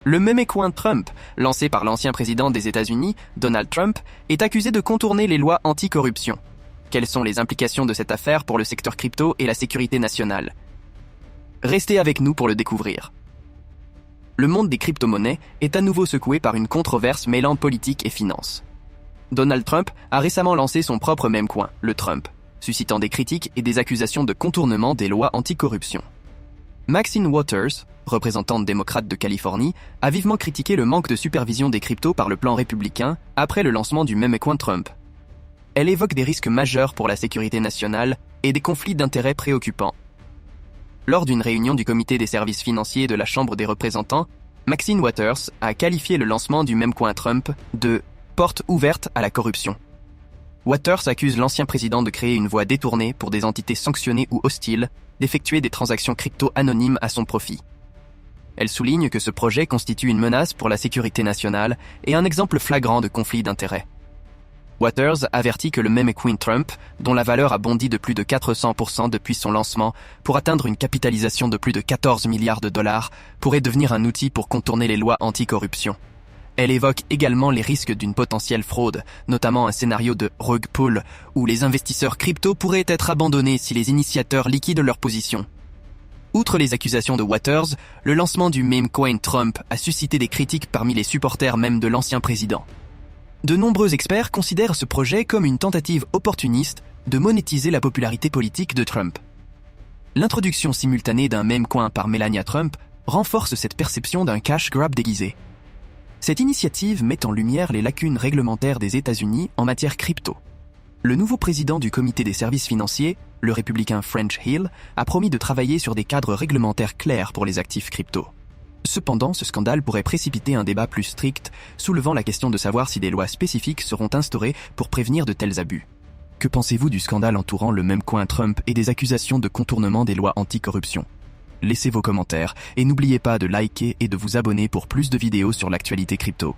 Le meme-coin Trump, lancé par l'ancien président des États-Unis, Donald Trump, est accusé de contourner les lois anti-corruption. Quelles sont les implications de cette affaire pour le secteur crypto et la sécurité nationale? Restez avec nous pour le découvrir. Le monde des crypto-monnaies est à nouveau secoué par une controverse mêlant politique et finance. Donald Trump a récemment lancé son propre meme-coin, le Trump, suscitant des critiques et des accusations de contournement des lois anti-corruption. Maxine Waters, représentante démocrate de Californie, a vivement critiqué le manque de supervision des cryptos par le plan républicain après le lancement du meme-coin Trump. Elle évoque des risques majeurs pour la sécurité nationale et des conflits d'intérêts préoccupants. Lors d'une réunion du comité des services financiers de la Chambre des représentants, Maxine Waters a qualifié le lancement du meme-coin Trump de « porte ouverte à la corruption ». Waters accuse l'ancien président de créer une voie détournée pour des entités sanctionnées ou hostiles, d'effectuer des transactions crypto anonymes à son profit. Elle souligne que ce projet constitue une menace pour la sécurité nationale et un exemple flagrant de conflit d'intérêts. Waters avertit que le meme-coin Trump, dont la valeur a bondi de plus de 400% depuis son lancement pour atteindre une capitalisation de plus de 14 milliards de dollars, pourrait devenir un outil pour contourner les lois anti-corruption. Elle évoque également les risques d'une potentielle fraude, notamment un scénario de rug pull où les investisseurs crypto pourraient être abandonnés si les initiateurs liquident leur position. Outre les accusations de Waters, le lancement du meme-coin Trump a suscité des critiques parmi les supporters même de l'ancien président. De nombreux experts considèrent ce projet comme une tentative opportuniste de monétiser la popularité politique de Trump. L'introduction simultanée d'un meme-coin par Melania Trump renforce cette perception d'un cash grab déguisé. Cette initiative met en lumière les lacunes réglementaires des États-Unis en matière crypto. Le nouveau président du comité des services financiers, le républicain French Hill, a promis de travailler sur des cadres réglementaires clairs pour les actifs crypto. Cependant, ce scandale pourrait précipiter un débat plus strict, soulevant la question de savoir si des lois spécifiques seront instaurées pour prévenir de tels abus. Que pensez-vous du scandale entourant le meme-coin Trump et des accusations de contournement des lois anti-corruption? Laissez vos commentaires et n'oubliez pas de liker et de vous abonner pour plus de vidéos sur l'actualité crypto.